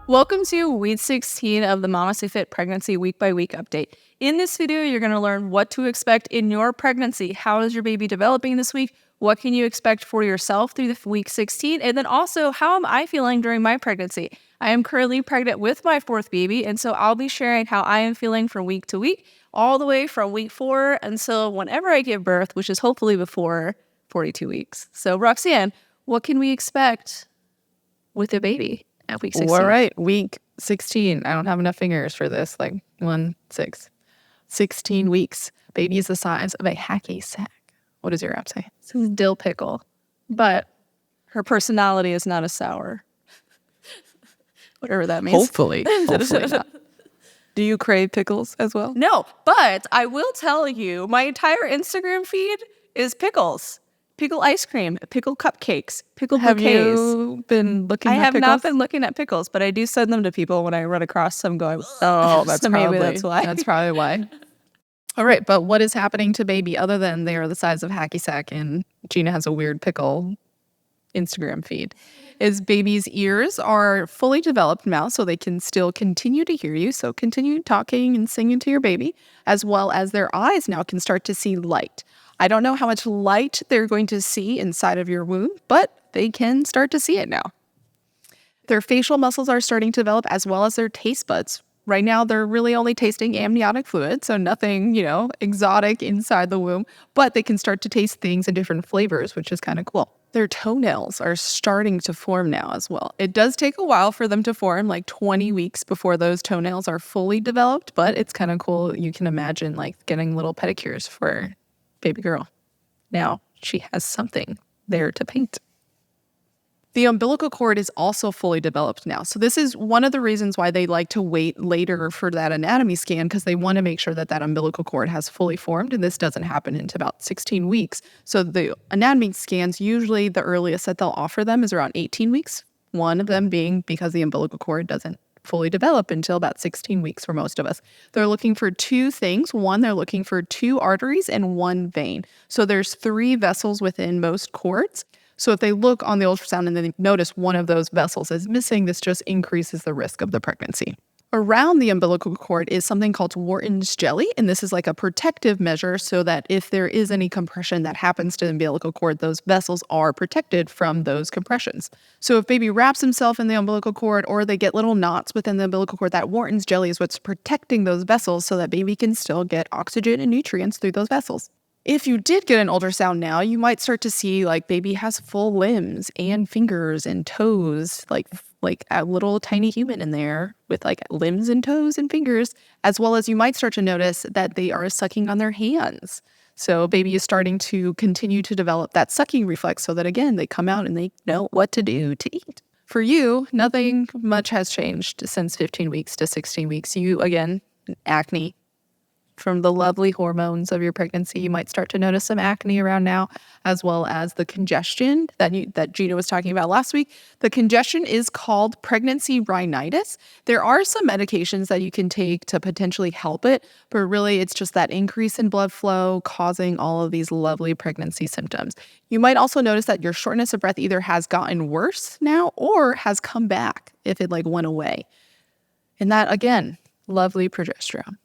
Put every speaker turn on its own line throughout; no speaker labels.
Welcome to week 16 of the Mama Stay Fit Pregnancy Week by Week update. In this video, you're going to learn what to expect in your pregnancy. How is your baby developing this week? What can you expect for yourself through the week 16? And then also, how am I feeling during my pregnancy? I am currently pregnant with my fourth baby, and so I'll be sharing how I am feeling from week to week, all the way from week 4 until whenever I give birth, which is hopefully before 42 weeks. So Roxanne, what can we expect with a baby at week 16?
All right, week 16. I don't have enough fingers for this. 16 weeks. Baby is the size of a hacky sack. What does your app say?
This is dill pickle, but her personality is not a sour. Whatever that means.
Hopefully not. Do you crave pickles as well?
No, but I will tell you, my entire Instagram feed is pickles. Pickle ice cream, pickle cupcakes, pickle bouquets.
Have you been looking at pickles?
I have not been looking at pickles, but I do send them to people when I run across some going,
oh, that's
so
probably,
maybe that's why.
That's probably why. All right, but what is happening to baby other than they are the size of hacky sack and Gina has a weird pickle Instagram feed? Is baby's ears are fully developed now, so they can still continue to hear you. So continue talking and singing to your baby, as well as their eyes now can start to see light. I don't know how much light they're going to see inside of your womb, but they can start to see it now. Their facial muscles are starting to develop, as well as their taste buds. Right now, they're really only tasting amniotic fluid, so nothing, exotic inside the womb, but they can start to taste things in different flavors, which is kind of cool. Their toenails are starting to form now as well. It does take a while for them to form, like 20 weeks before those toenails are fully developed, but it's kind of cool. You can imagine getting little pedicures for baby girl. Now she has something there to paint. The umbilical cord is also fully developed now. So this is one of the reasons why they like to wait later for that anatomy scan, because they want to make sure that umbilical cord has fully formed, and this doesn't happen until about 16 weeks. So the anatomy scans, usually the earliest that they'll offer them is around 18 weeks. One of them being because the umbilical cord doesn't fully develop until about 16 weeks for most of us. They're looking for two things. One, they're looking for 2 arteries and 1 vein. So there's 3 vessels within most cords. So if they look on the ultrasound and then they notice one of those vessels is missing, this just increases the risk of the pregnancy. Around the umbilical cord is something called Wharton's jelly, and this is like a protective measure so that if there is any compression that happens to the umbilical cord, those vessels are protected from those compressions. So if baby wraps himself in the umbilical cord or they get little knots within the umbilical cord, that Wharton's jelly is what's protecting those vessels so that baby can still get oxygen and nutrients through those vessels. If you did get an ultrasound now, you might start to see baby has full limbs and fingers and toes, like a little tiny human in there with limbs and toes and fingers, as well as you might start to notice that they are sucking on their hands. So baby is starting to continue to develop that sucking reflex so that, again, they come out and they know what to do to eat. For you, nothing much has changed since 15 weeks to 16 weeks. You, again, acne. From the lovely hormones of your pregnancy, you might start to notice some acne around now, as well as the congestion that Gina was talking about last week. The congestion is called pregnancy rhinitis. There are some medications that you can take to potentially help it, but really it's just that increase in blood flow causing all of these lovely pregnancy symptoms. You might also notice that your shortness of breath either has gotten worse now or has come back if it went away. And that, again, lovely progesterone.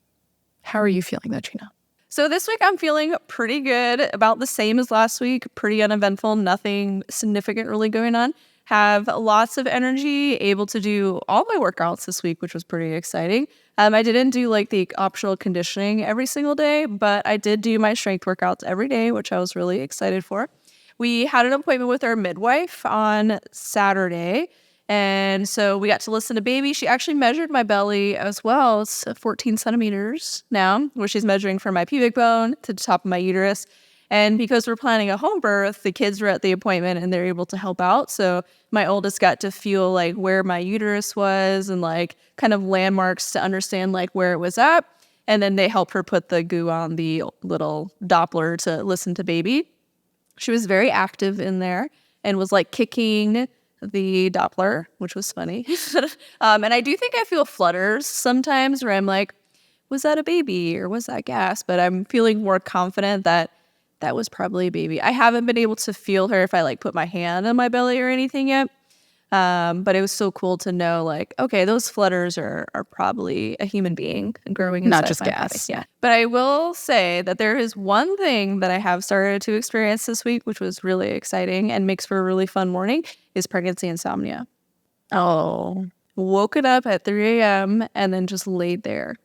How are you feeling though, Gina?
So this week I'm feeling pretty good, about the same as last week, pretty uneventful, nothing significant really going on. Have lots of energy, able to do all my workouts this week, which was pretty exciting. I didn't do the optional conditioning every single day, but I did do my strength workouts every day, which I was really excited for. We had an appointment with our midwife on Saturday. And so we got to listen to baby. She actually measured my belly as well. It's 14 centimeters now, where she's measuring from my pubic bone to the top of my uterus. And because we're planning a home birth, the kids were at the appointment and they're able to help out. So my oldest got to feel where my uterus was and kind of landmarks to understand where it was at. And then they helped her put the goo on the little Doppler to listen to baby. She was very active in there and was kicking the Doppler, which was funny. And I do think I feel flutters sometimes where I'm was that a baby or was that gas? But I'm feeling more confident that was probably a baby. I haven't been able to feel her if I put my hand on my belly or anything yet. But it was so cool to know, like, okay, those flutters are probably a human being growing inside
Not just
my
gas.
body. Yeah. But I will say that there is one thing that I have started to experience this week, which was really exciting and makes for a really fun morning, is pregnancy insomnia.
Oh,
Woke it up at 3 a.m. and then just laid there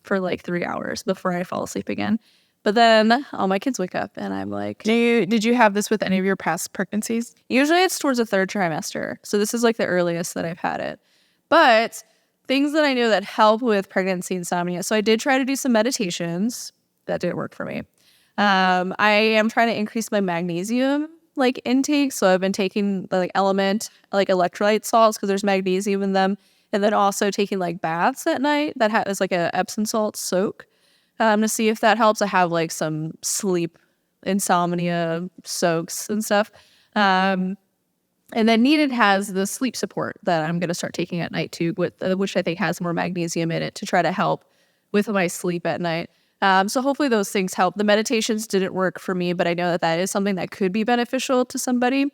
for like 3 hours before I fall asleep again. But then all my kids wake up and I'm like,
did you have this with any of your past pregnancies?
usually it's towards the third trimester. So this is like the earliest that I've had it. But things that I know that help with pregnancy insomnia. So I did try to do some meditations. That didn't work for me. I am trying to increase my magnesium like intake. So I've been taking like element, like electrolyte salts because there's magnesium in them. And then also taking like baths at night that has like a Epsom salt soak to see if that helps. I have like some sleep insomnia soaks and stuff. And then Needed has the sleep support that I'm going to start taking at night too, with which I think has more magnesium in it to try to help with my sleep at night. So hopefully those things help. The meditations didn't work for me, but I know that that is something that could be beneficial to somebody.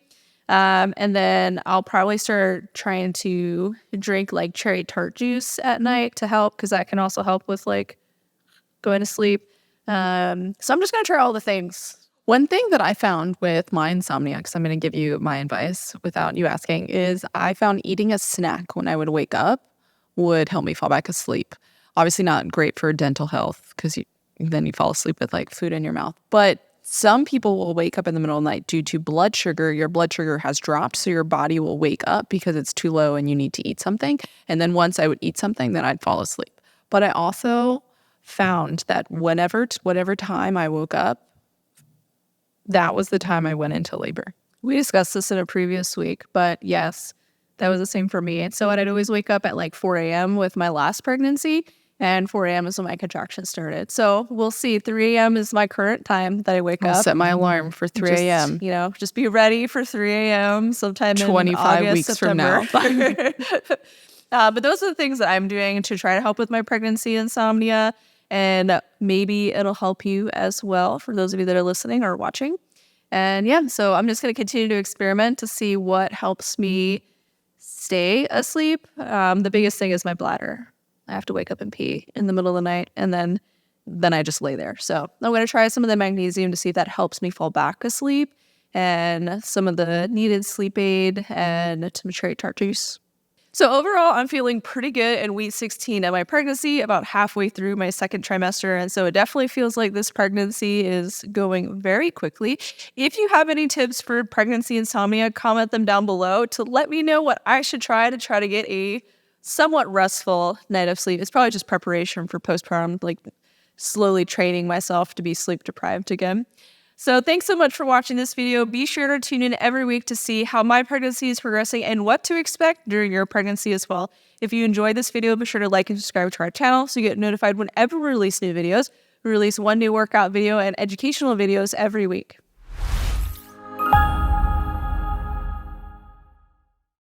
And then I'll probably start trying to drink like cherry tart juice at night to help, because that can also help with like going to sleep. So I'm just going to try all the things.
One thing that I found with my insomnia, because I'm going to give you my advice without you asking, is I found eating a snack when I would wake up would help me fall back asleep. Obviously not great for dental health because then you fall asleep with like food in your mouth. But some people will wake up in the middle of the night due to blood sugar. Your blood sugar has dropped, so your body will wake up because it's too low and you need to eat something. And then once I would eat something, then I'd fall asleep. But I also found that whatever time I woke up, that was the time I went into labor.
We discussed this in a previous week, but yes, that was the same for me. And so I'd always wake up at like 4 a.m. with my last pregnancy, and 4 a.m. is when my contractions started. So we'll see. 3 a.m. is my current time that I wake
I'll
up.
set my alarm for 3 a.m.
Just be ready for 3 a.m. sometime
25
in August,
weeks
September.
from now.
But those are the things that I'm doing to try to help with my pregnancy insomnia. And maybe it'll help you as well for those of you that are listening or watching. And yeah, so I'm just going to continue to experiment to see what helps me stay asleep. The biggest thing is my bladder. I have to wake up and pee in the middle of the night, and then I just lay there. So I'm going to try some of the magnesium to see if that helps me fall back asleep, and some of the Needed sleep aid and some cherry tart juice. So overall, I'm feeling pretty good in week 16 of my pregnancy, about halfway through my second trimester. And so it definitely feels like this pregnancy is going very quickly. If you have any tips for pregnancy insomnia, comment them down below to let me know what I should try to get a somewhat restful night of sleep. It's probably just preparation for postpartum, like slowly training myself to be sleep deprived again. So thanks so much for watching this video. Be sure to tune in every week to see how my pregnancy is progressing and what to expect during your pregnancy as well. If you enjoyed this video, be sure to like and subscribe to our channel so you get notified whenever we release new videos. We release one new workout video and educational videos every week.